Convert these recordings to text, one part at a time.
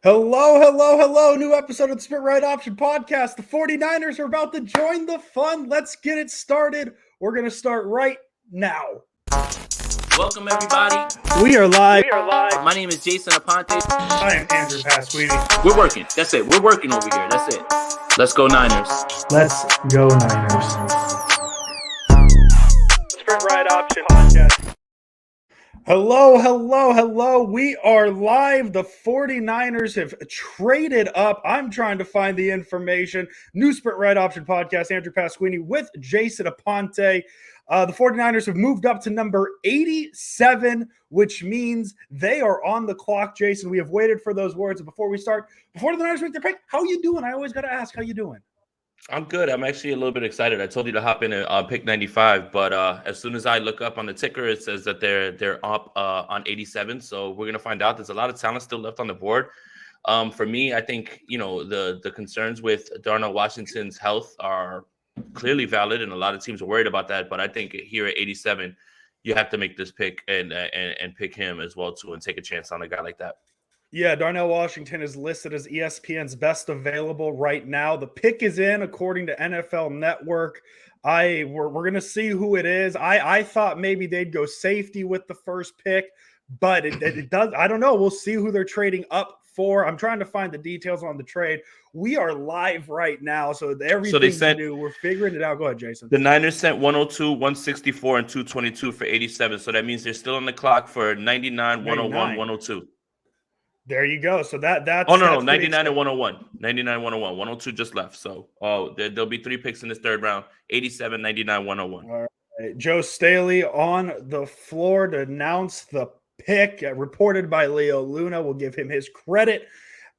Hello, hello, hello. New episode of the Sprint Right Option Podcast. The 49ers are about to join the fun. Let's get it started. We're going to start right now. Welcome, everybody. We are live. My name is Jason Aponte. I am Andrew Pasquini. We're working. That's it. We're working over here. That's it. Let's go Niners. Let's go Niners. Sprint Right Option Podcast. Hello, hello, hello. We are live. The 49ers have traded up. I'm trying to find the information. New Sprint Right Option Podcast, Andrew Pasquini with Jason Aponte. The 49ers have moved up to number 87, which means they are on the clock, Jason. We have waited for those words. And before we start, before the Niners make their pick, how you doing? I always got to ask, how you doing? I'm good. I'm actually a little bit excited. I told you to hop in on pick 95, but as soon as I look up on the ticker, it says that they're up on 87. So we're gonna find out. There's a lot of talent still left on the board. For me, I think the concerns with Darnell Washington's health are clearly valid, and a lot of teams are worried about that. But I think here at 87, you have to make this pick and pick him as well too, and take a chance on a guy like that. Yeah, Darnell Washington is listed as ESPN's best available right now. The pick is in according to NFL Network. We're going to see who it is. I thought maybe they'd go safety with the first pick, but it does. I don't know. We'll see who they're trading up for. I'm trying to find the details on the trade. We are live right now, so everything new, we're figuring it out. Go ahead, Jason. The Niners sent 102, 164, and 222 for 87. So that means they're still on the clock for 99, 101, 102. There you go. So that's 99 and 101. 99, 101. 102 just left. So there'll be 3 picks in this third round. 87, 99, 101. All right. Joe Staley on the floor to announce the pick, reported by Leo Luna. We'll give him his credit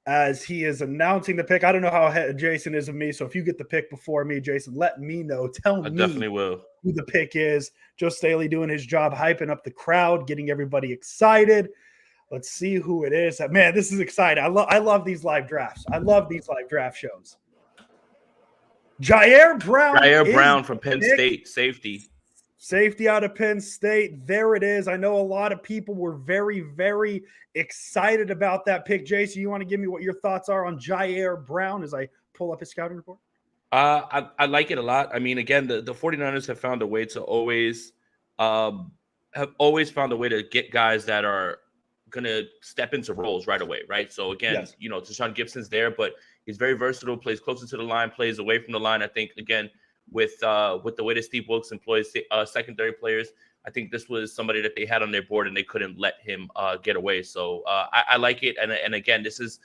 as he is announcing the pick. I don't know how Jason is of me, so if you get the pick before me, Jason, let me know. Tell me definitely will. Who the pick is. Joe Staley doing his job, hyping up the crowd, getting everybody excited. Let's see who it is. Man, this is exciting. I love these live drafts. I love these live draft shows. Ji'Ayir Brown from Penn State, safety. Safety out of Penn State. There it is. I know a lot of people were very, very excited about that pick. Jason, you want to give me what your thoughts are on Ji'Ayir Brown as I pull up his scouting report? I like it a lot. I mean, again, the 49ers have found a way to always found a way to get guys that are going to step into roles right away, right? So again, yes. Tashawn Gibson's there, but he's very versatile, plays closer to the line, plays away from the line. I think, again, with the way that Steve Wilkes employs secondary players, I think this was somebody that they had on their board and they couldn't let him get away. So I like it. And again, this is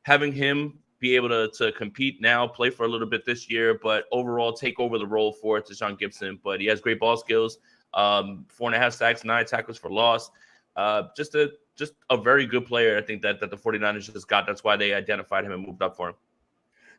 having him be able to compete now, play for a little bit this year, but overall take over the role for Tashawn Gibson. But he has great ball skills, 4.5 sacks, 9 tackles for loss. Just a very good player, I think, that the 49ers just got. That's why they identified him and moved up for him.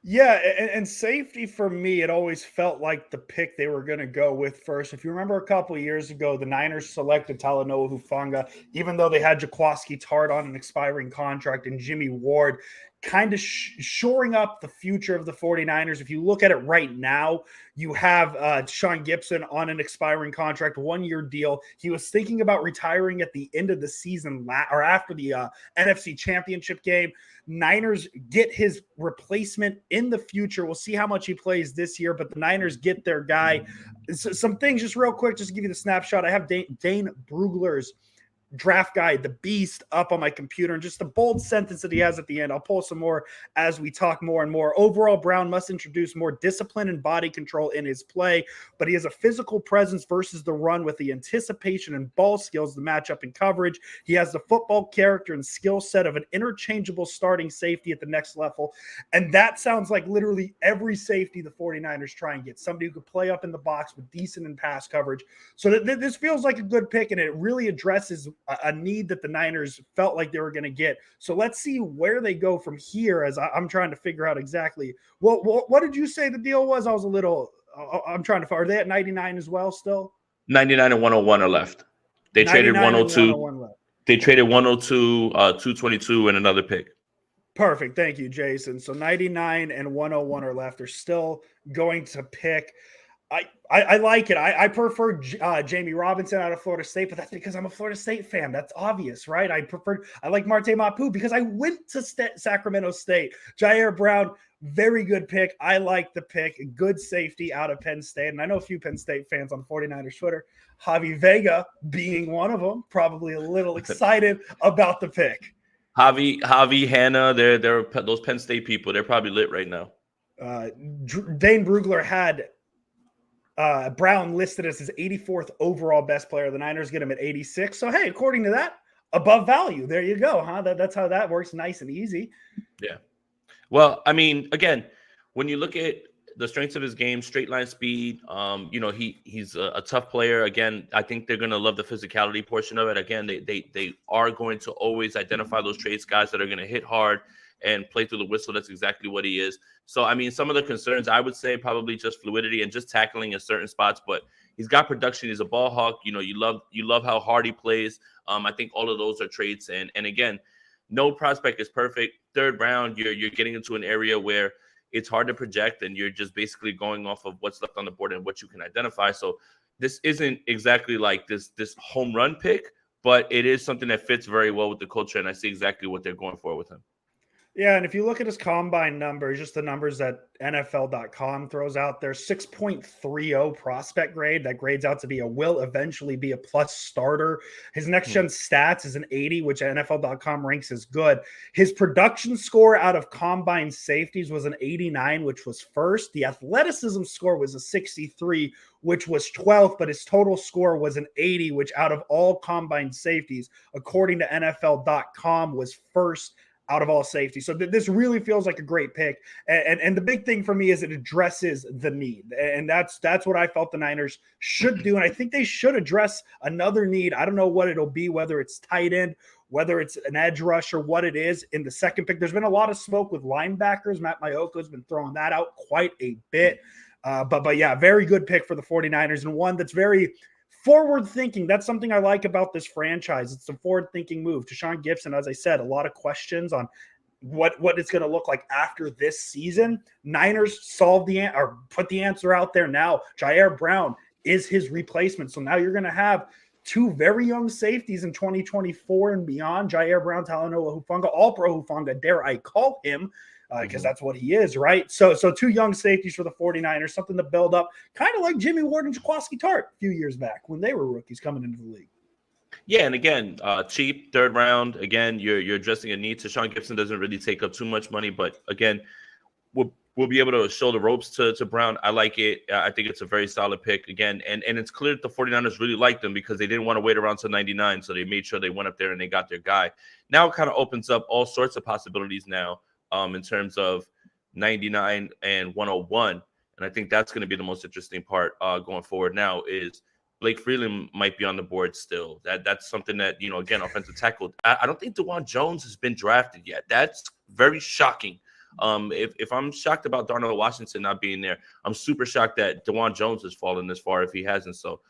Yeah, and safety for me, it always felt like the pick they were going to go with first. If you remember a couple of years ago, the Niners selected Talanoa Hufanga, even though they had Jaquiski Tartt on an expiring contract and Jimmy Ward kind of shoring up the future of the 49ers. If you look at it right now, you have Sean Gibson on an expiring contract, 1-year deal. He was thinking about retiring at the end of the season or after the NFC Championship game. Niners get his replacement in the future. We'll see how much he plays this year, but the Niners get their guy. Some things just real quick, just to give you the snapshot. I have Dane Brugler's draft guide, the beast, up on my computer, and just the bold sentence that he has at the end. I'll pull some more as we talk more and more. Overall, Brown must introduce more discipline and body control in his play, but he has a physical presence versus the run with the anticipation and ball skills to match up in coverage. He has the football character and skill set of an interchangeable starting safety at the next level, and that sounds like literally every safety the 49ers try and get, somebody who could play up in the box with decent and pass coverage. So this feels like a good pick, and it really addresses a need that the Niners felt like they were going to get. So let's see where they go from here, as I'm trying to figure out exactly what did you say the deal was? I'm trying to, are they at 99 as well still? 99 and 101 are left. They traded 102. They traded 102, 222, and another pick. Perfect. Thank you, Jason. So 99 and 101 are left. They're still going to pick. I like it. I prefer Jamie Robinson out of Florida State, but that's because I'm a Florida State fan. That's obvious, right? I like Marte Mapu because I went to Sacramento State. Ji'Ayir Brown, very good pick. I like the pick. Good safety out of Penn State. And I know a few Penn State fans on 49ers Twitter, Javi Vega being one of them, probably a little excited about the pick. Javi, Hannah, they're those Penn State people. They're probably lit right now. Dane Brugler had Brown listed as his 84th overall best player. The Niners get him at 86. So, hey, according to that, above value. There you go, huh? That's how that works. Nice and easy. Yeah. Well, I mean, again, when you look at the strengths of his game, straight line speed, he's a tough player. Again, I think they're going to love the physicality portion of it. Again, they are going to always identify those traits, guys that are going to hit hard and play through the whistle. That's exactly what he is. So, I mean, some of the concerns, I would say probably just fluidity and just tackling in certain spots, but he's got production. He's a ball hawk. You love how hard he plays. I think all of those are traits. And again, no prospect is perfect. Third round, you're getting into an area where it's hard to project, and you're just basically going off of what's left on the board and what you can identify. So this isn't exactly like this home run pick, but it is something that fits very well with the culture, and I see exactly what they're going for with him. Yeah, and if you look at his combine numbers, just the numbers that NFL.com throws out there, 6.30 prospect grade. That grades out to be will eventually be a plus starter. His next-gen stats is an 80, which NFL.com ranks as good. His production score out of combine safeties was an 89, which was first. The athleticism score was a 63, which was 12th, but his total score was an 80, which out of all combine safeties, according to NFL.com, was first out of all safety. So this really feels like a great pick. And the big thing for me is it addresses the need. And that's what I felt the Niners should do. And I think they should address another need. I don't know what it'll be, whether it's tight end, whether it's an edge rush, or what it is in the second pick. There's been a lot of smoke with linebackers. Matt Maiocco has been throwing that out quite a bit. But yeah, very good pick for the 49ers, and one that's very forward thinking. That's something I like about this franchise. It's a forward thinking move. Tashaun Gipson, as I said, a lot of questions on what it's going to look like after this season. Niners put the answer out there now. Ji'Ayir Brown is his replacement. So now you're going to have two very young safeties in 2024 and beyond. Ji'Ayir Brown, Talanoa Hufanga, all-pro Hufanga, dare I call him, because that's what he is, right? So two young safeties for the 49ers, something to build up, kind of like Jimmy Ward and Jaquiski Tartt a few years back when they were rookies coming into the league. Yeah, and again, cheap, third round. Again, you're addressing a need. Tashaun Gipson doesn't really take up too much money, but again, we'll be able to show the ropes to Brown. I like it. I think it's a very solid pick again, and it's clear that the 49ers really liked them because they didn't want to wait around till 99, so they made sure they went up there and they got their guy. Now it kind of opens up all sorts of possibilities now. In terms of 99 and 101. And I think that's going to be the most interesting part going forward now is Blake Freeland might be on the board still. That's something that, again, offensive tackle. I don't think DeJuan Jones has been drafted yet. That's very shocking. If I'm shocked about Darnell Washington not being there, I'm super shocked that DeJuan Jones has fallen this far if he hasn't. So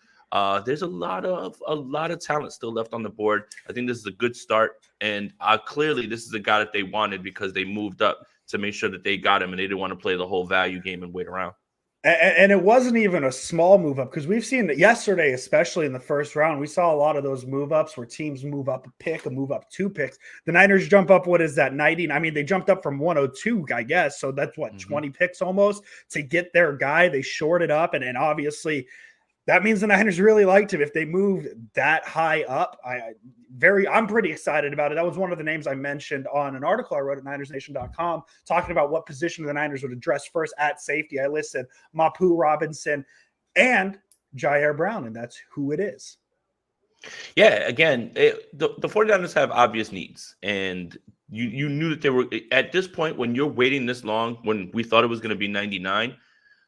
there's a lot of talent still left on the board. I think this is a good start, and clearly this is a guy that they wanted because they moved up to make sure that they got him, and they didn't want to play the whole value game and wait around. And it wasn't even a small move up, because we've seen that yesterday, especially in the first round, we saw a lot of those move ups where teams move up a pick, move up two picks. The Niners jump up, what is that, 90? I mean, they jumped up from 102, I guess. So that's 20 picks almost to get their guy. They shorted up, and obviously that means the Niners really liked him if they moved that high up. I'm pretty excited about it. That was one of the names I mentioned on an article I wrote at NinersNation.com talking about what position the Niners would address first at safety. I listed Mapu, Robinson, and Ji'Ayir Brown, and that's who it is. Yeah, again, the 49ers have obvious needs, and you knew that they were at this point when you're waiting this long, when we thought it was going to be 99.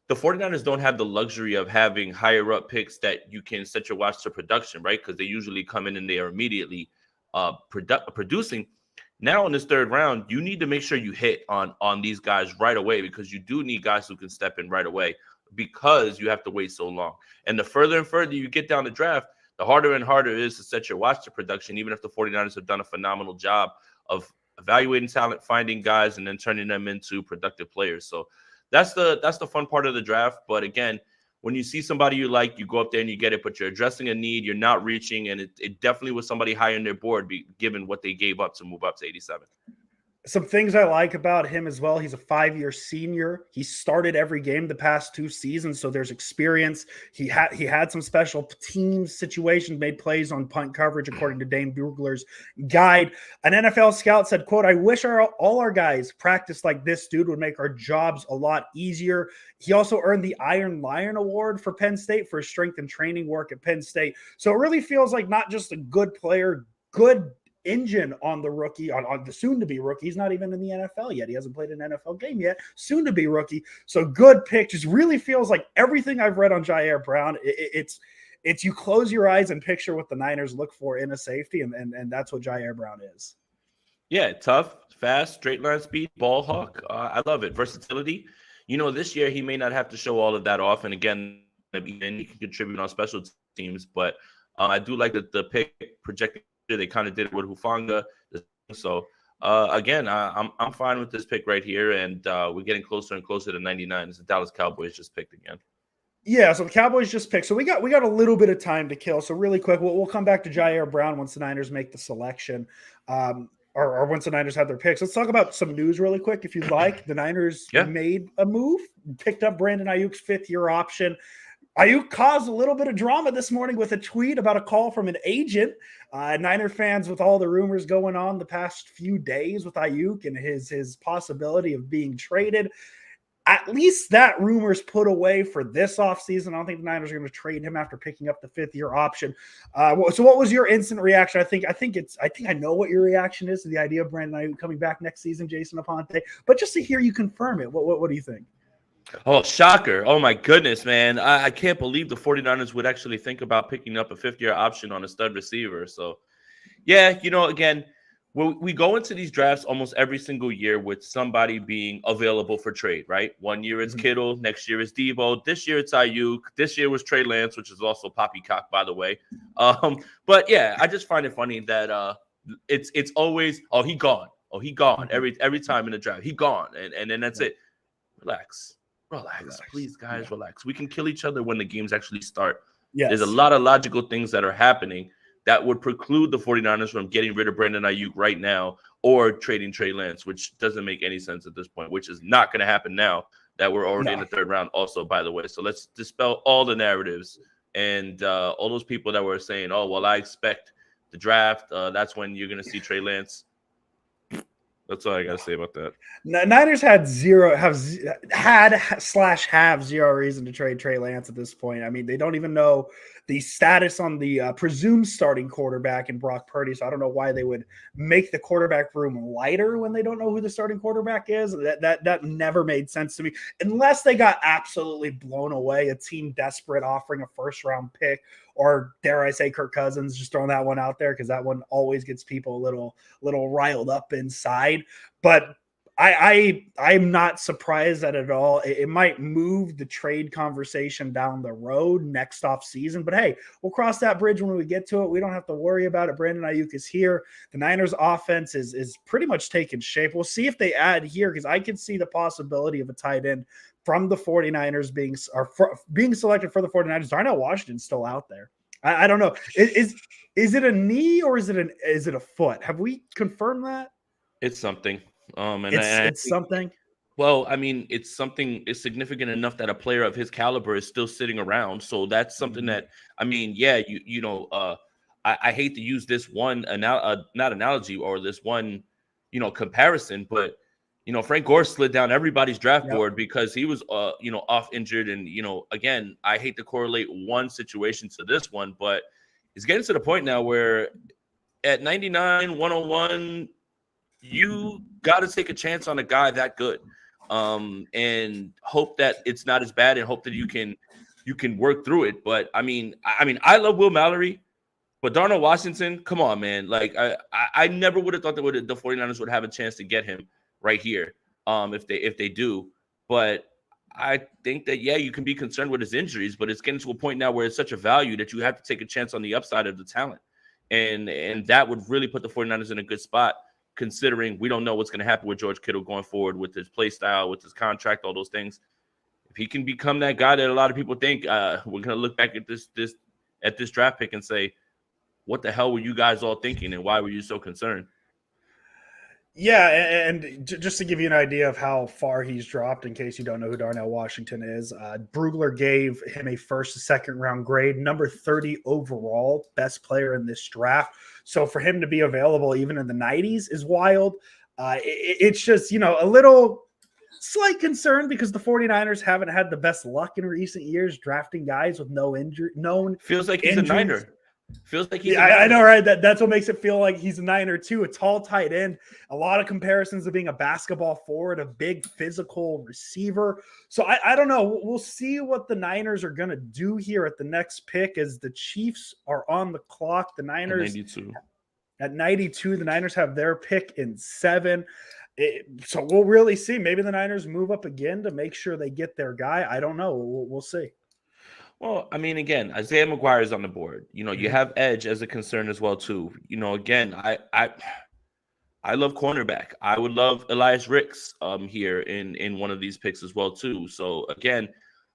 The 49ers don't have the luxury of having higher up picks that you can set your watch to production, right? Because they usually come in and they are immediately producing. Now in this third round, you need to make sure you hit on these guys right away, because you do need guys who can step in right away because you have to wait so long. And the further and further you get down the draft, the harder and harder it is to set your watch to production, even if the 49ers have done a phenomenal job of evaluating talent, finding guys, and then turning them into productive players. So that's the fun part of the draft. But again, when you see somebody you like, you go up there and you get it, but you're addressing a need, you're not reaching, and it definitely was somebody high on their board, given what they gave up to move up to 87. Some things I like about him as well. He's a 5-year senior. He started every game the past 2 seasons, so there's experience. He had some special team situations, made plays on punt coverage, according to Dane Bugler's guide. An NFL scout said, quote, "I wish all our guys practiced like this dude, would make our jobs a lot easier." He also earned the Iron Lion Award for Penn State for his strength and training work at Penn State. So it really feels like not just a good player, good engine on the rookie, on the soon-to-be rookie. He's not even in the NFL yet. He hasn't played an NFL game yet. Soon-to-be rookie. So good pick. Just really feels like everything I've read on Ji'Ayir Brown, it's you close your eyes and picture what the Niners look for in a safety, and that's what Ji'Ayir Brown is. Yeah, tough, fast, straight line speed, ball hawk. I love it. Versatility. This year he may not have to show all of that off, and again, he can contribute on special teams, but I do like the pick projecting. They kind of did it with Hufanga. So, again, I'm fine with this pick right here, and we're getting closer and closer to 99 as the Dallas Cowboys just picked again. Yeah, so the Cowboys just picked. So we got a little bit of time to kill. So really quick, we'll come back to Ji'Ayir Brown once the Niners make the selection, or once the Niners have their picks. Let's talk about some news really quick, if you'd like. The Niners made a move, picked up Brandon Aiyuk's 5th-year option. Aiyuk caused a little bit of drama this morning with a tweet about a call from an agent. Niner fans, with all the rumors going on the past few days with Aiyuk and his possibility of being traded, at least that rumor's put away for this offseason. I don't think the Niners are going to trade him after picking up the 5th-year option. So what was your instant reaction? I think I know what your reaction is to the idea of Brandon Aiyuk coming back next season, Jason Aponte, but just to hear you confirm it, what do you think? Oh, shocker. Oh, my goodness, man. I can't believe the 49ers would actually think about picking up a 5th-year option on a stud receiver. So, yeah, again, we go into these drafts almost every single year with somebody being available for trade, right? One year it's Kittle. Next year it's Debo. This year it's Aiyuk. This year was Trey Lance, which is also poppycock, by the way. But, yeah, I just find it funny that it's always, oh, he gone. Oh, he gone. Every time in the draft. He gone. And then that's it. Relax, please, guys, relax. We can kill each other when the games actually start. Yes. There's a lot of logical things that are happening that would preclude the 49ers from getting rid of Brandon Aiyuk right now or trading Trey Lance, which doesn't make any sense at this point, which is not going to happen now that we're already in the 3rd round also, by the way. So let's dispel all the narratives and all those people that were saying, oh, well, I expect the draft. That's when you're going to see Trey Lance. That's all I got to say about that. Niners have zero reason to trade Trey Lance at this point. I mean, they don't even know the status on the presumed starting quarterback in Brock Purdy. So I don't know why they would make the quarterback room lighter when they don't know who the starting quarterback is. That never made sense to me, unless they got absolutely blown away. A team desperate offering a 1st-round pick, or dare I say Kirk Cousins, just throwing that one out there because that one always gets people a little riled up inside. But I'm not surprised at all. It might move the trade conversation down the road next off season, but hey, we'll cross that bridge when we get to it. We don't have to worry about it. Brandon Aiyuk is here. The Niners offense is pretty much taking shape. We'll see if they add here, because I could see the possibility of a tight end from the 49ers being selected for the 49ers. Darnell Washington's still out there. I don't know. Is it a knee or is it a foot? Have we confirmed that? It's something. It's something. Well, I mean, it's something is significant enough that a player of his caliber is still sitting around. So that's something that, I mean, yeah, I hate to use this one not analogy or this one, comparison, but Frank Gore slid down everybody's draft board because he was off injured, and again, I hate to correlate one situation to this one, but it's getting to the point now where at 99, 101. You got to take a chance on a guy that good, and hope that it's not as bad, and hope that you can work through it. But I mean, I love Will Mallory, but Darnell Washington, come on, man! Like I never would have thought that the 49ers would have a chance to get him right here, if they do. But I think that you can be concerned with his injuries, but it's getting to a point now where it's such a value that you have to take a chance on the upside of the talent, and that would really put the 49ers in a good spot, considering we don't know what's going to happen with George Kittle going forward with his play style, with his contract, all those things. if he can become that guy that a lot of people think, we're gonna look back at this draft pick and say, what the hell were you guys all thinking, and why were you so concerned? Yeah, and just to give you an idea of how far he's dropped, in case you don't know who Darnell Washington is, Brugler gave him a first and second round grade, number 30 overall, best player in this draft. So for him to be available even in the 90s is wild. It's just, a little slight concern because the 49ers haven't had the best luck in recent years drafting guys with no injury, known Feels like he's injuries. a Niner. Feels like he's I know, right? That's what makes it feel like he's a Niner too. A tall tight end. A lot of comparisons of being a basketball forward, a big physical receiver. So I don't know. We'll see what the Niners are going to do here at the next pick as the Chiefs are on the clock. The Niners at 92. The Niners have their pick in 7. So we'll really see. Maybe the Niners move up again to make sure they get their guy. I don't know. We'll see. Well, I mean, again, Isaiah McGuire is on the board. You have edge as a concern as well too. Again, I love cornerback. I would love Elias Ricks here in one of these picks as well too. So again,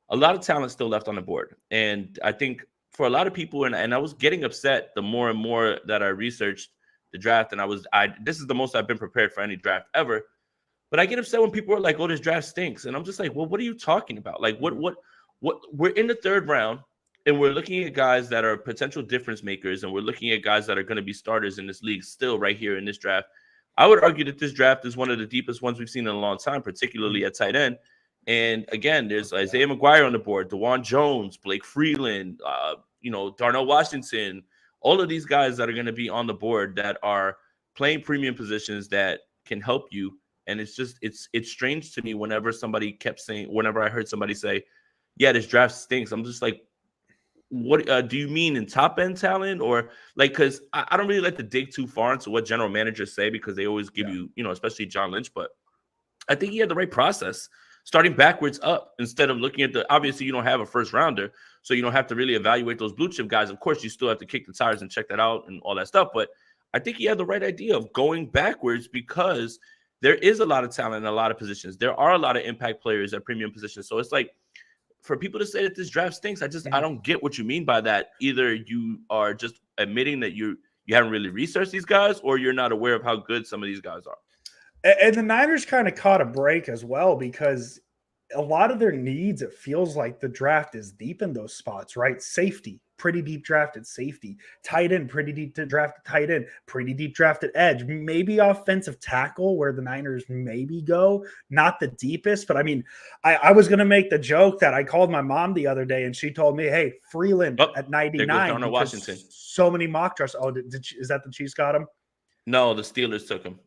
a lot of talent still left on the board, and I think for a lot of people, and I was getting upset the more and more that I researched the draft, and this is the most I've been prepared for any draft ever. But I get upset when people are like, "Oh, this draft stinks," and I'm just like, "Well, what are you talking about? Like, what we're in the 3rd round, and we're looking at guys that are potential difference makers, and we're looking at guys that are going to be starters in this league still right here in this draft." I would argue that this draft is one of the deepest ones we've seen in a long time, particularly at tight end. And again, there's Isaiah McGuire on the board, DeJuan Jones, Blake Freeland, Darnell Washington, all of these guys that are going to be on the board that are playing premium positions that can help you. And it's strange to me whenever I heard somebody say, yeah, this draft stinks. I'm just like, what do you mean in top end talent, or like, because I don't really like to dig too far into what general managers say because they always give you, especially John Lynch. But I think he had the right process, starting backwards up instead of looking at obviously you don't have a first rounder, so you don't have to really evaluate those blue chip guys. Of course, you still have to kick the tires and check that out and all that stuff. But I think he had the right idea of going backwards because there is a lot of talent in a lot of positions. There are a lot of impact players at premium positions. So it's like, for people to say that this draft stinks, I don't get what you mean by that. Either you are just admitting that you haven't really researched these guys, or you're not aware of how good some of these guys are. And the Niners kind of caught a break as well because a lot of their needs, it feels like the draft is deep in those spots, right? Safety, pretty deep drafted safety. Tight end, pretty deep drafted tight end. Pretty deep drafted edge. Maybe offensive tackle where the Niners maybe go. Not the deepest, but I mean, I was going to make the joke that I called my mom the other day and she told me, hey, Freeland at 99. Washington. So many mock drafts. Oh, is that the Chiefs got him? No, the Steelers took him.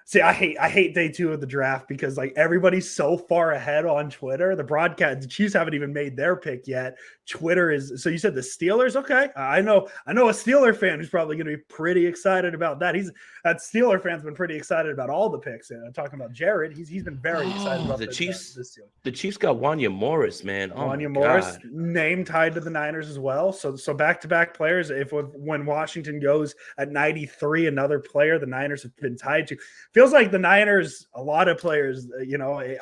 See, I hate day 2 of the draft because like everybody's so far ahead on Twitter. The Chiefs haven't even made their pick yet. Twitter is so you said the Steelers? Okay. I know a Steeler fan who's probably going to be pretty excited about that. That Steeler fan's been pretty excited about all the picks. I'm talking about Jared. He's been very excited about the Chiefs. The Chiefs got Wanya Morris, man. Wanya Morris, name tied to the Niners as well. So back-to-back players. When Washington goes at 93, another player the Niners have been tied to. Feels like the Niners, a lot of players,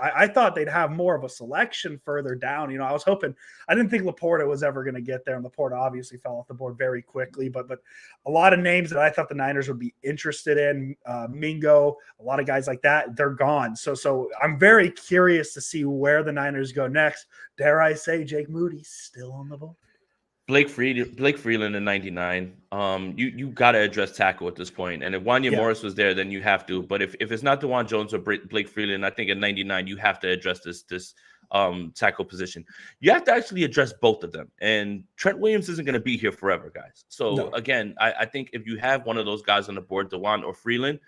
I thought they'd have more of a selection further down. I was hoping, I didn't think Laporta was ever going to get there, and Laporta obviously fell off the board very quickly, but a lot of names that I thought the Niners would be interested in, Mingo, a lot of guys like that, they're gone. So I'm very curious to see where the Niners go next. Dare I say Jake Moody still on the board? Blake Freeland in 99. You got to address tackle at this point. And if Wanya Morris was there, then you have to. But if it's not DeJuan Jones or Blake Freeland, I think at 99 you have to address this tackle position. You have to actually address both of them. And Trent Williams isn't going to be here forever, guys. So again, I think if you have one of those guys on the board, DeJuan or Freeland,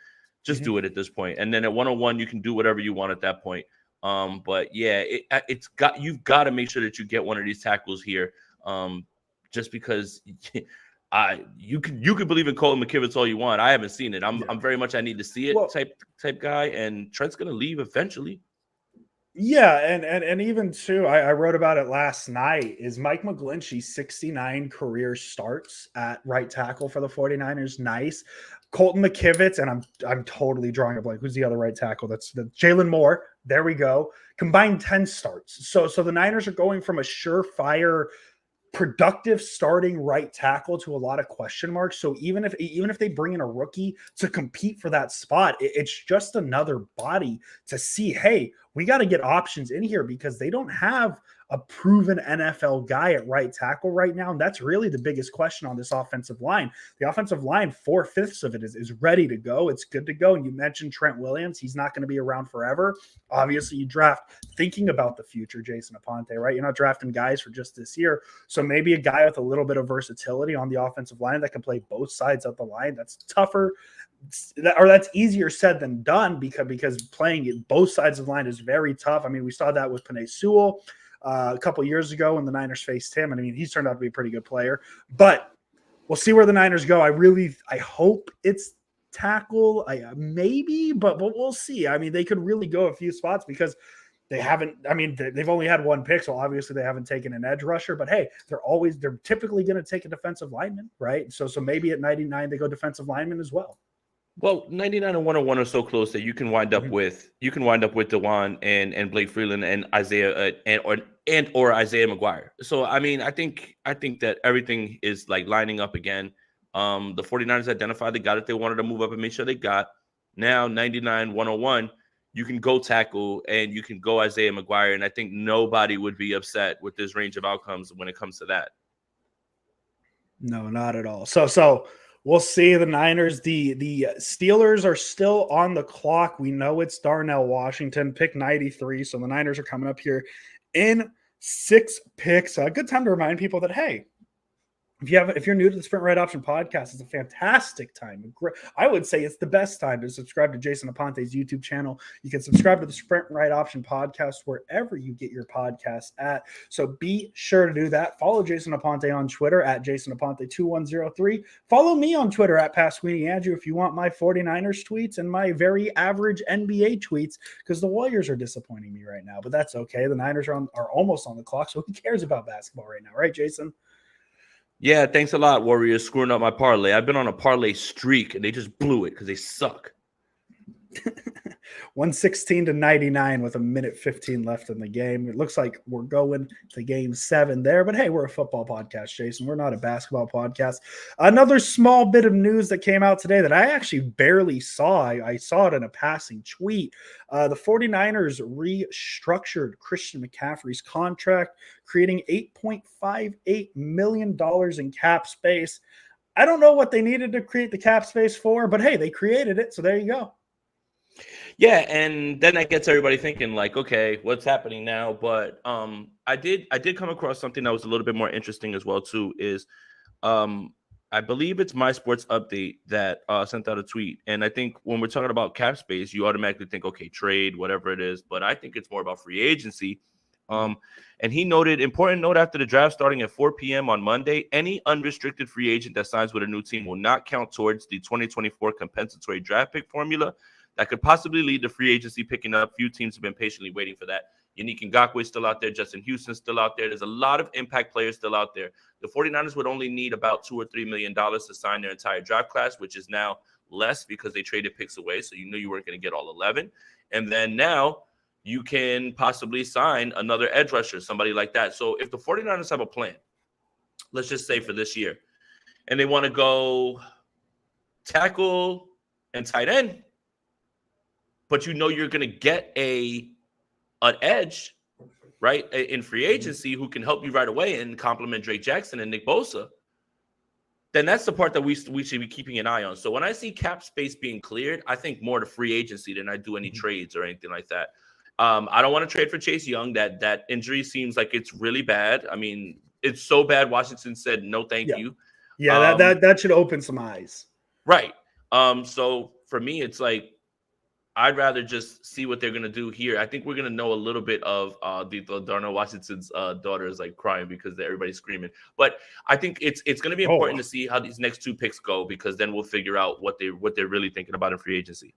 just do it at this point. And then at 101, you can do whatever you want at that point. But yeah, you've got to make sure that you get one of these tackles here. Just because you can believe in Colton McKivitz all you want. I haven't seen it. I'm very much I need to see it type guy, and Trent's gonna leave eventually. Yeah, and even too, I wrote about it last night, is Mike McGlinchey's 69 career starts at right tackle for the 49ers. Nice. Colton McKivitz, and I'm totally drawing a blank. Who's the other right tackle? That's the Jalen Moore. There we go. Combined 10 starts. So the Niners are going from a surefire productive starting right tackle to a lot of question marks. So even if they bring in a rookie to compete for that spot, it's just another body to see, hey, we got to get options in here because they don't have a proven NFL guy at right tackle right now. And that's really the biggest question on this offensive line. The offensive line, 4/5 of it is ready to go. It's good to go. And you mentioned Trent Williams. He's not going to be around forever. Obviously, you draft thinking about the future, Jason Aponte, right? You're not drafting guys for just this year. So maybe a guy with a little bit of versatility on the offensive line that can play both sides of the line. That's tougher, or that's easier said than done because playing both sides of the line is very tough. I mean, we saw that with Penei Sewell a couple years ago when the Niners faced him. And I mean, he's turned out to be a pretty good player, but we'll see where the Niners go. I hope it's tackle, maybe, but we'll see. I mean, they could really go a few spots because they haven't. I mean, they've only had one pick, so obviously they haven't taken an edge rusher. But hey, they're typically going to take a defensive lineman, right? So maybe at 99 they go defensive lineman as well. Well, 99 and 101 are so close that you can wind up with DeJuan and Blake Freeland and Isaiah or Isaiah McGuire. So I mean, I think that everything is like lining up again. The 49ers identified the guy that they wanted to move up and make sure they got. Now 99 101, you can go tackle and you can go Isaiah McGuire, and I think nobody would be upset with this range of outcomes when it comes to that. No, not at all. So we'll see. The Niners, the Steelers are still on the clock. We know it's Darnell Washington, pick 93. So the Niners are coming up here in 6 picks. A good time to remind people that, hey, if you're new to the Sprint Right Option podcast, it's a fantastic time. I would say it's the best time to subscribe to Jason Aponte's YouTube channel. You can subscribe to the Sprint Right Option podcast wherever you get your podcasts at. So be sure to do that. Follow Jason Aponte on Twitter at Jason Aponte 2103. Follow me on Twitter at Pasquini Andrew if you want my 49ers tweets and my very average NBA tweets, because the Warriors are disappointing me right now. But that's okay. The Niners are almost on the clock, so who cares about basketball right now, right, Jason? Yeah, thanks a lot, Warriors, screwing up my parlay. I've been on a parlay streak, and they just blew it because they suck. 116-99 with 1:15 left in the game. It looks like we're going to game 7 there, but hey, we're a football podcast, Jason. We're not a basketball podcast. Another small bit of news that came out today that I actually barely saw. I saw it in a passing tweet. The 49ers restructured Christian McCaffrey's contract, creating $8.58 million in cap space. I don't know what they needed to create the cap space for, but hey, they created it, so there you go. Yeah, and then that gets everybody thinking, like, okay, what's happening now? But I did come across something that was a little bit more interesting as well, too, is I believe it's My Sports Update that sent out a tweet. And I think when we're talking about cap space, you automatically think, okay, trade, whatever it is. But I think it's more about free agency. And he noted, important note after the draft starting at 4 p.m. on Monday, any unrestricted free agent that signs with a new team will not count towards the 2024 compensatory draft pick formula. That could possibly lead to free agency picking up. Few teams have been patiently waiting for that. Yannick Ngakoue still out there. Justin Houston's still out there. There's a lot of impact players still out there. The 49ers would only need about $2 or $3 million to sign their entire draft class, which is now less because they traded picks away. So you knew you weren't going to get all 11. And then now you can possibly sign another edge rusher, somebody like that. So if the 49ers have a plan, let's just say for this year, and they want to go tackle and tight end, but you know you're going to get an edge, right, in free agency who can help you right away and complement Drake Jackson and Nick Bosa, then that's the part that we should be keeping an eye on. So when I see cap space being cleared, I think more to free agency than I do any trades or anything like that. I don't want to trade for Chase Young. That injury seems like it's really bad. I mean, it's so bad Washington said no thank you. Yeah, that should open some eyes. Right. So for me, it's like, I'd rather just see what they're going to do here. I think we're going to know a little bit of the Darnell Washington's daughter is like crying because everybody's screaming. But I think it's going to be important to see how these next 2 picks go, because then we'll figure out what they're really thinking about in free agency.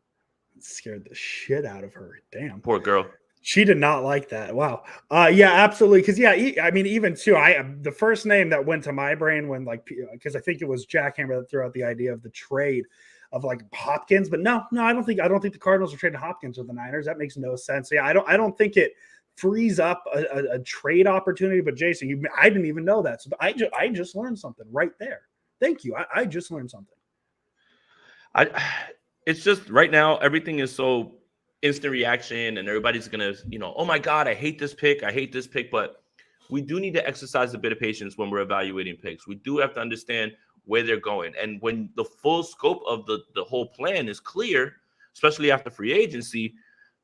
It scared the shit out of her. Damn. Poor girl. She did not like that. Wow. Yeah, absolutely. Because I mean, even too, the first name that went to my brain when because I think it was Jack Hammer that threw out the idea of the trade. of like Hopkins, but no, I don't think the Cardinals are trading Hopkins with the Niners. That makes no sense. So, yeah, I don't think it frees up a trade opportunity. But Jason, I didn't even know that. So I just learned something right there. Thank you. I just learned something. It's just right now everything is so instant reaction, and everybody's gonna, oh my God, I hate this pick. But we do need to exercise a bit of patience when we're evaluating picks. We do have to understand where they're going, and when the full scope of the whole plan is clear, especially after free agency,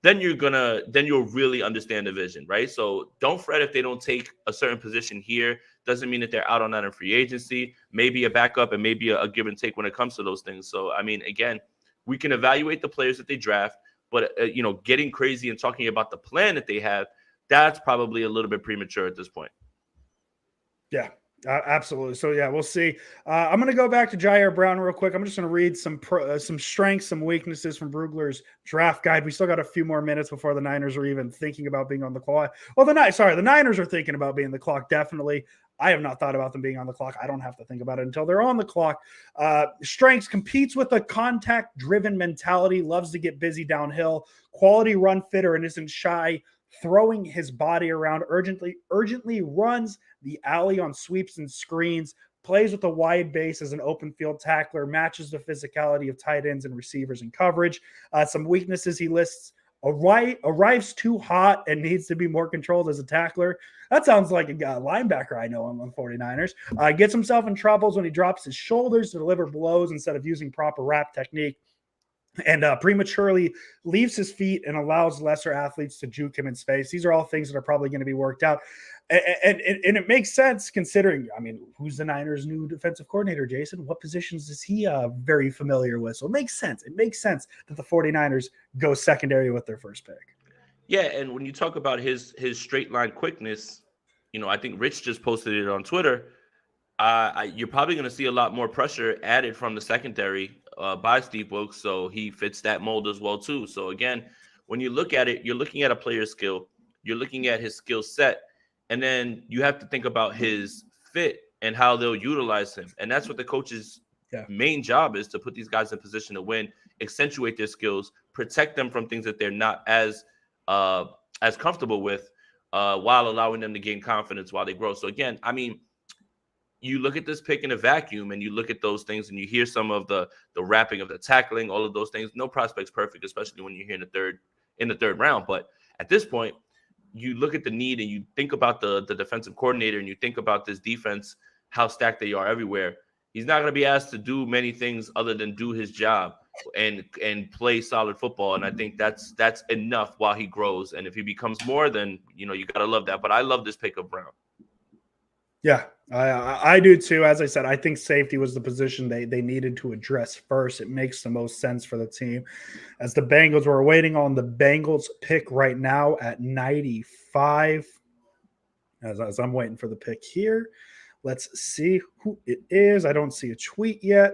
then you'll really understand the vision, right? So don't fret if they don't take a certain position here. Doesn't mean that they're out on that in free agency. Maybe a backup and maybe a give and take when it comes to those things. So, I mean, again, we can evaluate the players that they draft, but, getting crazy and talking about the plan that they have, that's probably a little bit premature at this point. Yeah. Absolutely. So, yeah, we'll see. I'm going to go back to Ji'Ayir Brown real quick. I'm just going to read some strengths, some weaknesses from Brugler's draft guide. We still got a few more minutes before the Niners are even thinking about being on the clock. Well, the Niners are thinking about being the clock, definitely. I have not thought about them being on the clock. I don't have to think about it until they're on the clock. Strengths: competes with a contact-driven mentality, loves to get busy downhill, quality run fitter, and isn't shy, throwing his body around, urgently runs the alley on sweeps and screens, plays with a wide base as an open field tackler, matches the physicality of tight ends and receivers in coverage. Some weaknesses he lists: arrives too hot and needs to be more controlled as a tackler. That sounds like a linebacker I know on the 49ers. Gets himself in troubles when he drops his shoulders to deliver blows instead of using proper wrap technique. And prematurely leaves his feet and allows lesser athletes to juke him in space. These are all things that are probably going to be worked out. And it makes sense considering, I mean, who's the Niners' new defensive coordinator, Jason? What positions is he very familiar with? So it makes sense. It makes sense that the 49ers go secondary with their first pick. Yeah, and when you talk about his straight line quickness, I think Rich just posted it on Twitter. You're probably going to see a lot more pressure added from the secondary by Steve Wilks, so he fits that mold as well too. So again, when you look at it, you're looking at a player's skill, you're looking at his skill set, and then you have to think about his fit and how they'll utilize him. And that's what the coach's main job is, to put these guys in position to win, accentuate their skills, protect them from things that they're not as comfortable with, while allowing them to gain confidence while they grow. So again, I mean, you look at this pick in a vacuum and you look at those things and you hear some of the wrapping of the tackling, all of those things. No prospect's perfect, especially when you're here in the third round. But at this point, you look at the need and you think about the defensive coordinator and you think about this defense, how stacked they are everywhere. He's not going to be asked to do many things other than do his job and play solid football. And I think that's enough while he grows. And if he becomes more, then, you got to love that. But I love this pick of Brown. Yeah, I do too. As I said, I think safety was the position they needed to address first. It makes the most sense for the team. As the Bengals, we're waiting on the Bengals pick right now at 95. As I'm waiting for the pick here. Let's see who it is. I don't see a tweet yet.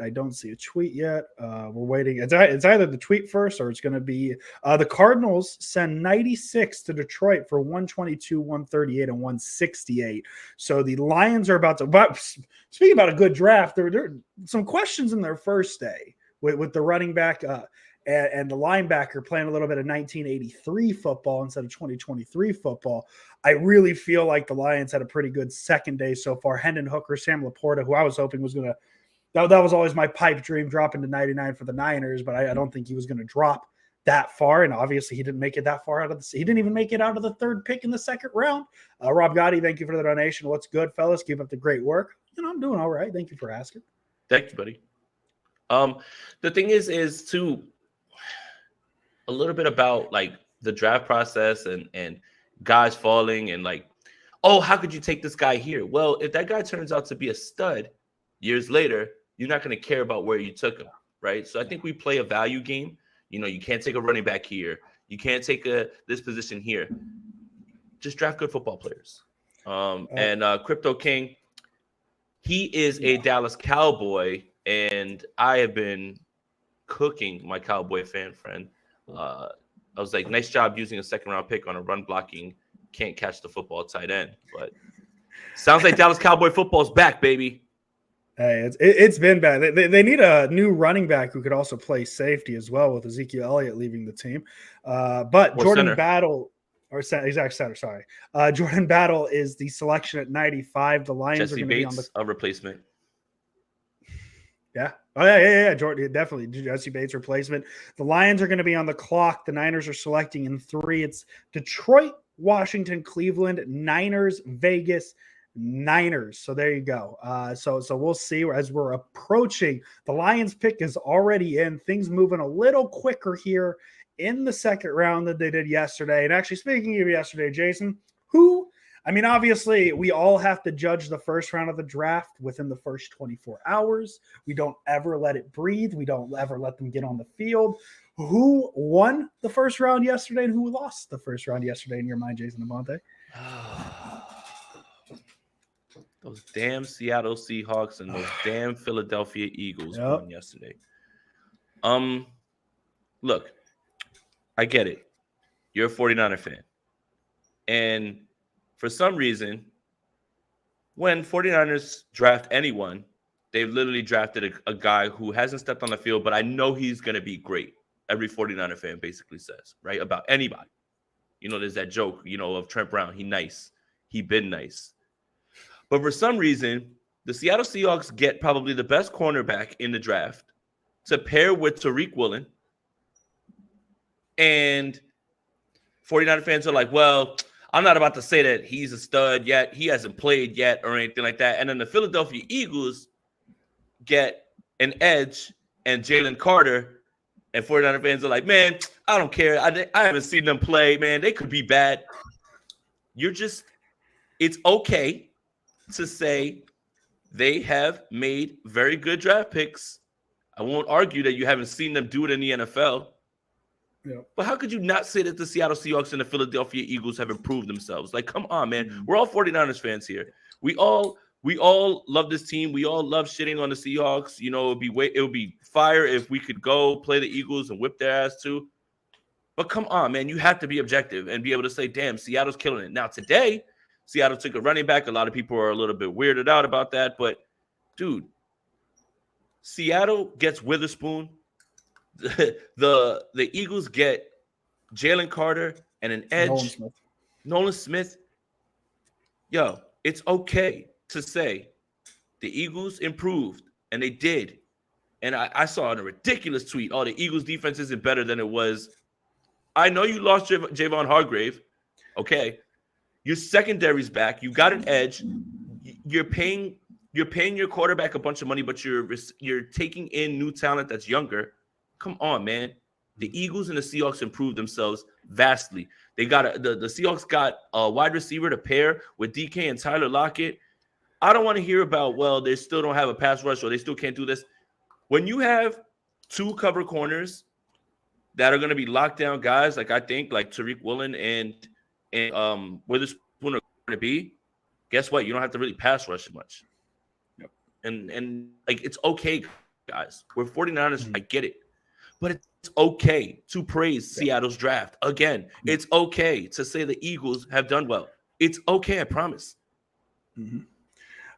We're waiting. It's either the tweet first or it's going to be the Cardinals send 96 to Detroit for 122, 138, and 168. So the Lions are about to. But speaking about a good draft, there are some questions in their first day with the running back and the linebacker playing a little bit of 1983 football instead of 2023 football. I really feel like the Lions had a pretty good second day so far. Hendon Hooker, Sam Laporta, who I was hoping was going to – that was always my pipe dream, dropping to 99 for the Niners, but I don't think he was going to drop that far, and obviously he didn't make it that far he didn't even make it out of the third pick in the second round. Rob Gotti, thank you for the donation. What's good, fellas? Keep up the great work. I'm doing all right. Thank you for asking. Thank you, buddy. The thing is to a little bit about like the draft process and guys falling and like, oh, how could you take this guy here? Well, if that guy turns out to be a stud years later, you're not going to care about where you took him, right? So I think we play a value game. You can't take a running back here. You can't take this position here. Just draft good football players. And Crypto King, he is a Dallas Cowboy, and I have been cooking my Cowboy fan friend. I was like, nice job using a second-round pick on a run-blocking, can't-catch-the-football tight end. But sounds like Dallas Cowboy football's back, baby. Hey, it's been bad. They need a new running back who could also play safety as well, with Ezekiel Elliott leaving the team. But Or Jordan center. Battle, or exact center, sorry. Jordan Battle is the selection at 95. The Lions are Jesse going to be on the Bates, a replacement. yeah. Oh yeah. Jordan, definitely Jesse Bates replacement. The Lions are going to be on the clock. The Niners are selecting in 3. It's Detroit, Washington, Cleveland, Niners, Vegas, Niners. So there you go. So we'll see as we're approaching. The Lions pick is already in. Things moving a little quicker here in the second round than they did yesterday. And actually, speaking of yesterday, Jason, obviously, we all have to judge the first round of the draft within the first 24 hours. We don't ever let it breathe. We don't ever let them get on the field. Who won the first round yesterday and who lost the first round yesterday in your mind, Jason Amonte? Those damn Seattle Seahawks and those damn Philadelphia Eagles won yesterday. Look, I get it. You're a 49er fan. And for some reason, when 49ers draft anyone, they've literally drafted a guy who hasn't stepped on the field, but I know he's going to be great. Every 49er fan basically says, right, about anybody. There's that joke, of Trent Brown. He nice. He been nice. But for some reason, the Seattle Seahawks get probably the best cornerback in the draft to pair with Tariq Woolen. And 49er fans are like, well, I'm not about to say that he's a stud yet. He hasn't played yet or anything like that. And then the Philadelphia Eagles get an edge and Jalen Carter. And 49er fans are like, man, I don't care. I haven't seen them play, man. They could be bad. It's okay to say they have made very good draft picks. I won't argue that you haven't seen them do it in the NFL. Yeah. But how could you not say that the Seattle Seahawks and the Philadelphia Eagles have improved themselves? Like, come on, man. Mm-hmm. We're all 49ers fans here. We all love this team. We all love shitting on the Seahawks. It would be fire if we could go play the Eagles and whip their ass too. But come on, man. You have to be objective and be able to say, damn, Seattle's killing it. Now, today, Seattle took a running back. A lot of people are a little bit weirded out about that. But, dude, Seattle gets Witherspoon. The Eagles get Jalen Carter and an edge. Nolan Smith. Yo, it's okay to say the Eagles improved, and they did. And I saw in a ridiculous tweet, the Eagles defense isn't better than it was. I know you lost Javon Hargrave. Okay. Your secondary's back. You got an edge. You're paying your quarterback a bunch of money, but you're taking in new talent that's younger. Come on, man. The Eagles and the Seahawks improved themselves vastly. They got the Seahawks got a wide receiver to pair with DK and Tyler Lockett. I don't want to hear about, well, they still don't have a pass rush or they still can't do this. When you have 2 cover corners that are going to be lockdown guys, like I think, like Tariq Woolen and Witherspoon are going to be, guess what? You don't have to really pass rush much. Yep. And like, it's okay, guys. We're 49ers. Mm-hmm. I get it. But it's okay to praise Seattle's draft. Again, it's okay to say the Eagles have done well. It's okay, I promise. Mm-hmm.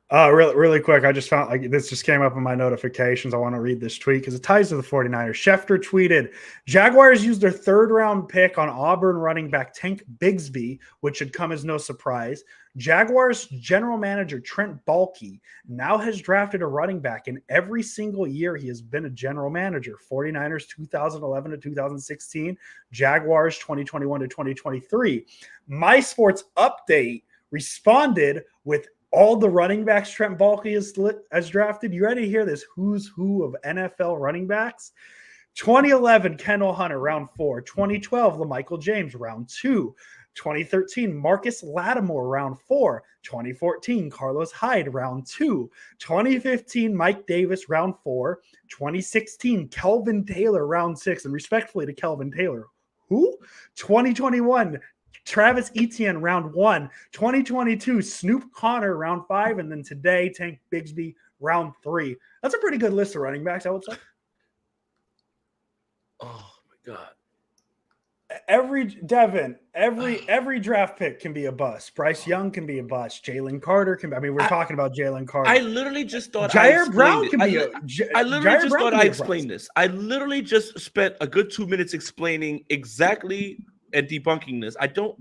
Really quick, I just found this just came up in my notifications. I want to read this tweet because it ties to the 49ers. Schefter tweeted, Jaguars used their 3rd round pick on Auburn running back Tank Bigsby, which should come as no surprise. Jaguars general manager Trent Baalke now has drafted a running back in every single year he has been a general manager. 49ers 2011 to 2016, Jaguars 2021 to 2023. My Sports Update responded with all the running backs Trent Baalke has drafted. You ready to hear this who's who of NFL running backs? 2011, Kendall Hunter, round 4. 2012, LaMichael James, round 2. 2013, Marcus Lattimore, round 4. 2014, Carlos Hyde, round 2. 2015, Mike Davis, round 4. 2016, Kelvin Taylor, round 6. And respectfully to Kelvin Taylor, who? 2021, Travis Etienne, round 1. 2022, Snoop Connor, round 5. And then today, Tank Bigsby, round 3. That's a pretty good list of running backs, I would say. Oh, my God. every draft pick can be a bust. Bryce Young can be a bust. Jalen Carter can be. I mean, we're talking about Jalen Carter. I literally just thought Ji'Ayir Brown can be I literally just thought I explained this. I literally just spent a good 2 minutes explaining exactly and debunking this. I don't.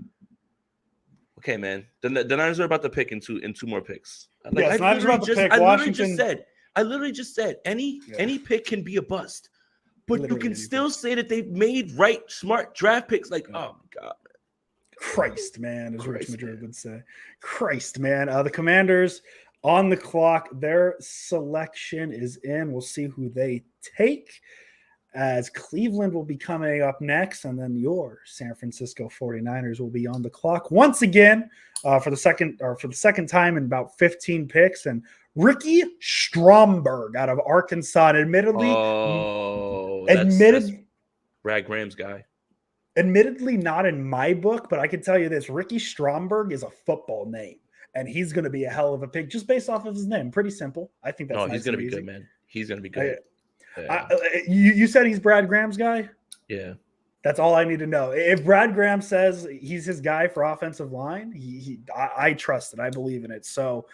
Okay, man. The Niners are about to pick in two more picks. Like, yeah, it's not just about the pick. I literally just said any pick can be a bust, but literally you can still say that they've made smart draft picks. Like, oh my god, Christ, man, as Rich Madrid would say. Christ, man. The Commanders on the clock. Their selection is in. We'll see who they take, as Cleveland will be coming up next, and then your San Francisco 49ers will be on the clock once again for the second time in about 15 picks. And Ricky Stromberg out of Arkansas, admittedly, that's Brad Graham's guy. Admittedly, not in my book, but I can tell you this: Ricky Stromberg is a football name, and he's going to be a hell of a pick just based off of his name. Pretty simple. I think that's. He's going to be good, man. He's going to be good. You said he's Brad Graham's guy? Yeah. That's all I need to know. If Brad Graham says he's his guy for offensive line, I trust it. I believe in it. So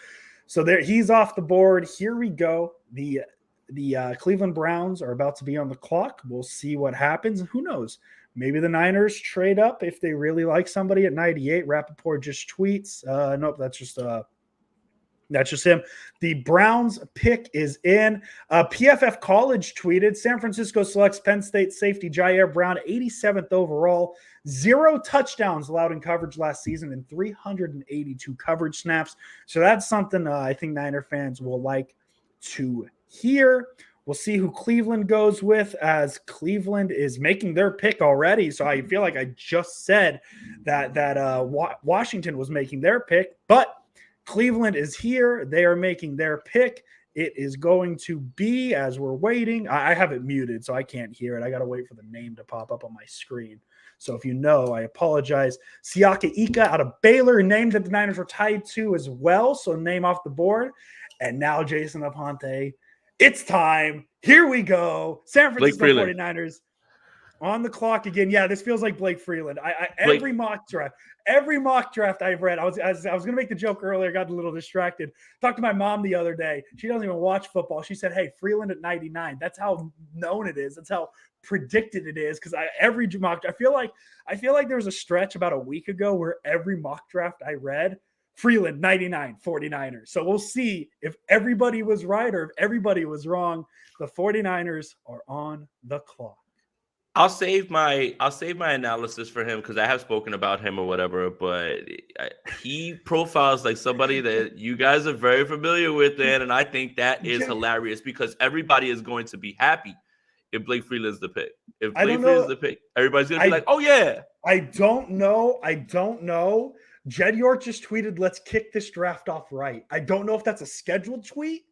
there, he's off the board. Here we go. The Cleveland Browns are about to be on the clock. We'll see what happens. Who knows? Maybe the Niners trade up if they really like somebody at 98. Rappaport just tweets. Nope, that's just him. The Browns pick is in. PFF College tweeted, San Francisco selects Penn State safety Ji'Ayir Brown, 87th overall, 0 touchdowns allowed in coverage last season and 382 coverage snaps. So that's something I think Niner fans will like to hear. We'll see who Cleveland goes with, as Cleveland is making their pick already. So I feel like I just said that Washington was making their pick, but Cleveland is here. They are making their pick. It is going to be, as we're waiting, I have it muted, so I can't hear it. I got to wait for the name to pop up on my screen. So if you know, I apologize. Siaka Ika out of Baylor, a name that the Niners were tied to as well, so name off the board. And now Jason Aponte. It's time. Here we go. San Francisco 49ers on the clock again. Yeah, this feels like Blake Freeland. Every mock draft I've read, I was going to make the joke earlier, got a little distracted. Talked to my mom the other day. She doesn't even watch football. She said, hey, Freeland at 99. That's how known it is. That's how predicted it is. Because every mock, I feel like there was a stretch about a week ago where every mock draft I read, Freeland 99 49ers. So we'll see if everybody was right or if everybody was wrong. The 49ers are on the clock. I'll save my analysis for him because I have spoken about him or whatever, but he profiles like somebody that you guys are very familiar with, and I think that is hilarious because everybody is going to be happy if Blake Freeland's the pick. If Blake Freeland's the pick, everybody's going to be like, oh yeah. I don't know. Jed York just tweeted, let's kick this draft off right. I don't know if that's a scheduled tweet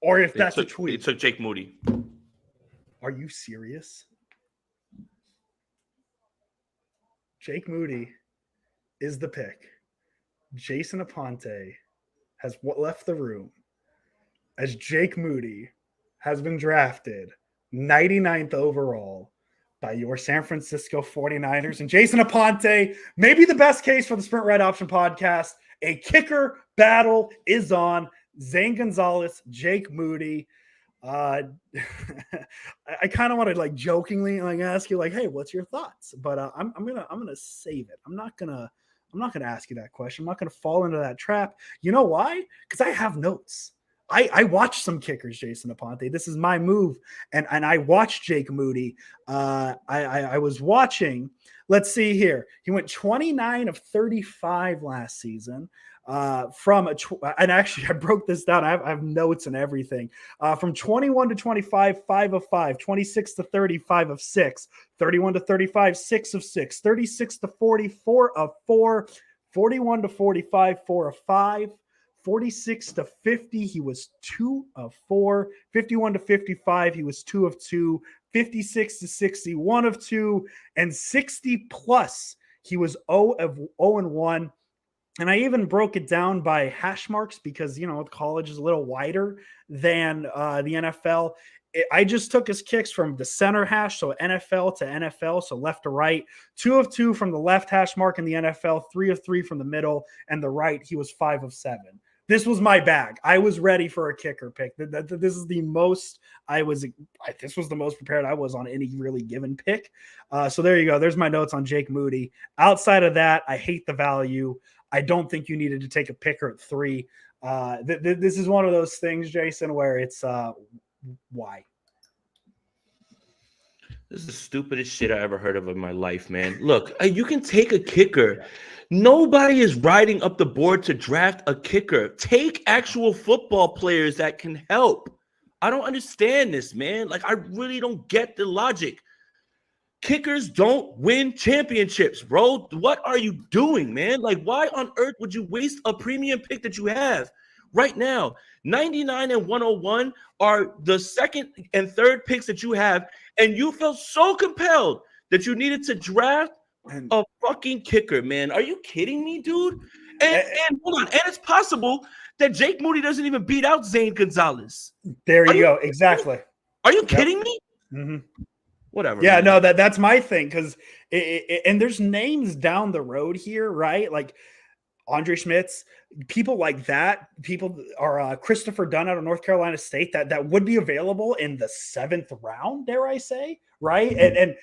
or if that's a tweet. It took Jake Moody. Are you serious? Jake Moody is the pick. Jason Aponte has left the room as Jake Moody has been drafted 99th overall by your San Francisco 49ers. And Jason Aponte, maybe the best case for the Sprint Right Option podcast. A kicker battle is on. Zane Gonzalez, Jake Moody. I kind of want to like jokingly like ask you like, hey, what's your thoughts? But I'm gonna save it. I'm not gonna ask you that question. I'm not gonna fall into that trap. You know why? Because I have notes. I watched some kickers, Jason Aponte. This is my move, and I watched Jake Moody. I was watching. Let's see here. He went 29 of 35 last season. And actually I broke this down. I have notes and everything. From 21 to 25, 5 of 5, 26 to 30, 5 of 6, 31 to 35, 6 of 6, 36 to 40, 4 of 4, 41 to 45, 4 of 5, 46 to 50, he was 2 of 4, 51 to 55, he was 2 of 2, 56 to 60, 1 of 2, and 60 plus, he was 0 of 0 and 1. And I even broke it down by hash marks because, college is a little wider than the NFL. I just took his kicks from the center hash, so NFL to NFL, so left to right, 2 of 2 from the left hash mark in the NFL, 3 of 3 from the middle, and the right, he was 5 of 7. This was my bag. I was ready for a kicker pick. This is the most this was the most prepared I was on any really given pick. So there you go. There's my notes on Jake Moody. Outside of that, I hate the value. I don't think you needed to take a picker at 3. This is one of those things, Jason, where it's why? This is the stupidest shit I ever heard of in my life, man. Look, you can take a kicker. Nobody is riding up the board to draft a kicker. Take actual football players that can help. I don't understand this, man. Like, I really don't get the logic. Kickers don't win championships, bro. What are you doing, man? Like, why on earth would you waste a premium pick that you have right now? 99 and 101 are the second and third picks that you have, and you felt so compelled that you needed to draft a fucking kicker, man. Are you kidding me, dude? And hold on, and it's possible that Jake Moody doesn't even beat out Zane Gonzalez. There you go. Exactly. Are you kidding me? Mm-hmm. Whatever. Yeah, man. no, that's my thing, because and there's names down the road here, right? Like Andre Schmitz, people like that. People are Christopher Dunn out of North Carolina State that would be available in the 7th round, dare I say, right? And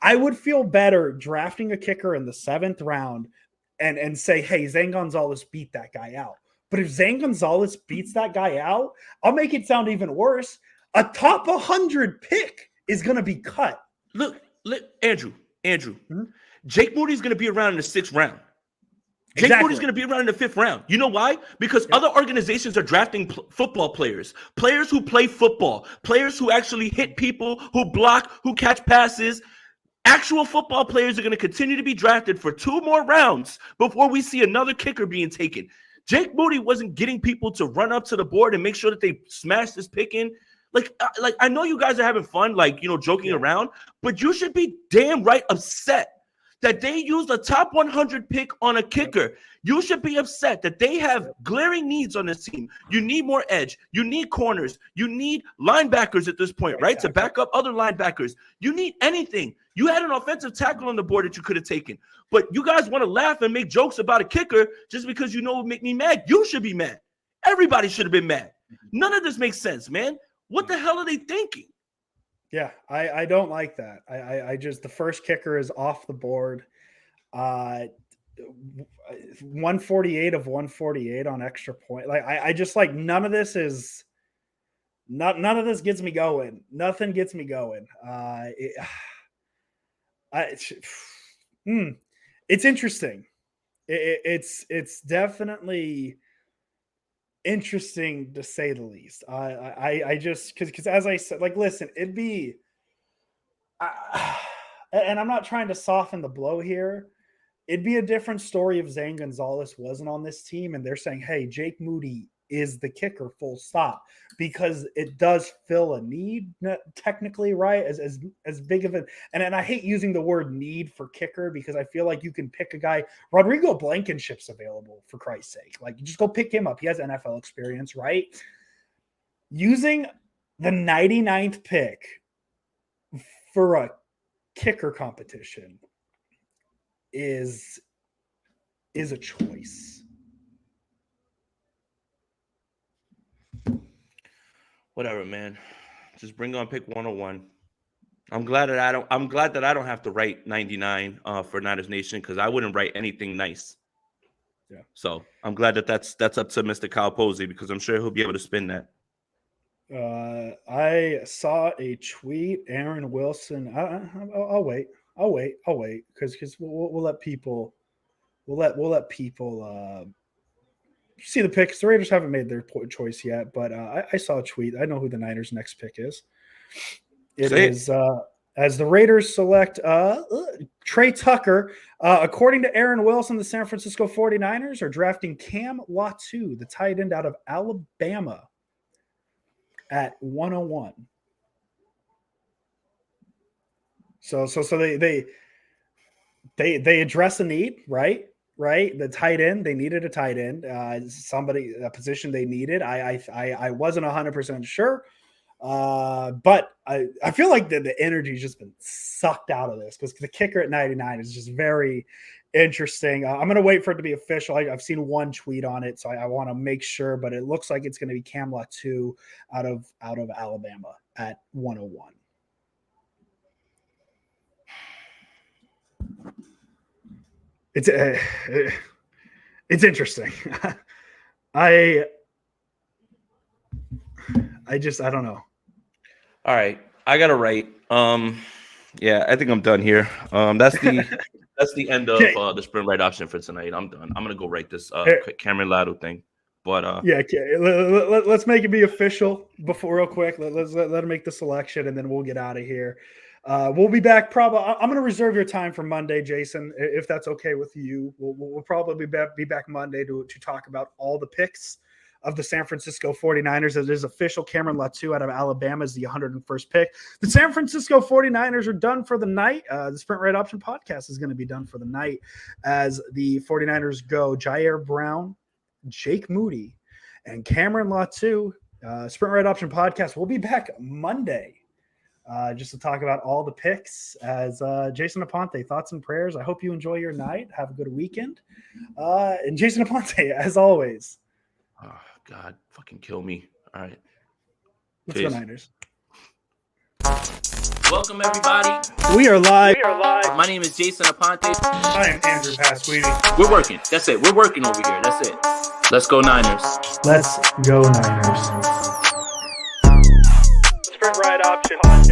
I would feel better drafting a kicker in the 7th round and say, hey, Zane Gonzalez beat that guy out. But if Zane Gonzalez beats that guy out, I'll make it sound even worse. A top 100 pick is going to be cut. Look, Andrew, mm-hmm. Jake Moody's going to be around in the 6th round. Jake Moody's going to be around in the 5th round. You know why? Because other organizations are drafting football players who play football, players who actually hit people, who block, who catch passes. Actual football players are going to continue to be drafted for 2 more rounds before we see another kicker being taken. Jake Moody wasn't getting people to run up to the board and make sure that they smash this pick in. Like I know you guys are having fun, like, joking around, but you should be damn right upset that they used a top 100 pick on a kicker. You should be upset that they have glaring needs on this team. You need more edge. You need corners. You need linebackers at this point, right? To back up other linebackers. You need anything. You had an offensive tackle on the board that you could have taken. But you guys want to laugh and make jokes about a kicker just because you know it would make me mad. You should be mad. Everybody should have been mad. None of this makes sense, man. What the hell are they thinking? Yeah, I don't like that. I just, the first kicker is off the board. 148 of 148 on extra point. Like I just, like, none of this gets me going. Nothing gets me going. It's interesting. It's definitely interesting to say the least. I just, because as I said, like, listen, it'd be, and I'm not trying to soften the blow here. It'd be a different story if Zane Gonzalez wasn't on this team and they're saying, hey, Jake Moody is the kicker, full stop, because it does fill a need, technically, right? As big of an, and I hate using the word need for kicker, because I feel like you can pick a guy. Rodrigo Blankenship's available, for Christ's sake. Like, you just go pick him up. He has NFL experience, right? Using the 99th pick for a kicker competition is a choice. Whatever, man. Just bring on pick 101. I'm glad that I don't have to write 99 for Niners Nation, because I wouldn't write anything nice. Yeah. So I'm glad that's up to Mr. Kyle Posey, because I'm sure he'll be able to spin that. I saw a tweet. Aaron Wilson. I'll wait, because we'll let people. We'll let people see the picks. The Raiders haven't made their choice yet, but I saw a tweet. I know who the Niners' next pick is. It is as the Raiders select Trey Tucker. According to Aaron Wilson, the San Francisco 49ers are drafting Cam Latu, the tight end out of Alabama, at 101. So they address a need, right? Right, the tight end. They needed a tight end, a position they needed. I wasn't 100% sure. But I feel like the energy's just been sucked out of this because the kicker at 99 is just very interesting. I'm going to wait for it to be official. I've seen one tweet on it, so I want to make sure, but it looks like it's going to be Cam Latu out of Alabama at 101. It's interesting. I don't know. All right, I got to write. Yeah, I think I'm done here. That's the end of the sprint right option for tonight. I'm done. I'm gonna go write this Cameron Latu thing. But yeah, let's make it be official before real quick. Let him make the selection, and then we'll get out of here. We'll be back. Probably, I'm going to reserve your time for Monday, Jason, if that's okay with you. We'll probably be back Monday to talk about all the picks of the San Francisco 49ers. It is official. Cameron Latu out of Alabama is the 101st pick. The San Francisco 49ers are done for the night. The Sprint Right Option podcast is going to be done for the night as the 49ers go Ji'Ayir Brown, Jake Moody, and Cameron Latu. Sprint Right Option podcast. We'll be back Monday just to talk about all the picks as Jason Aponte, thoughts and prayers. I hope you enjoy your night. Have a good weekend. And Jason Aponte, as always. Oh, God, fucking kill me. All right. Let's go Niners. Welcome, everybody. We are live. My name is Jason Aponte. I am Andrew Pasquini. We're working. That's it. We're working over here. That's it. Let's go Niners. Let's go Niners. Sprint Right Option podcast.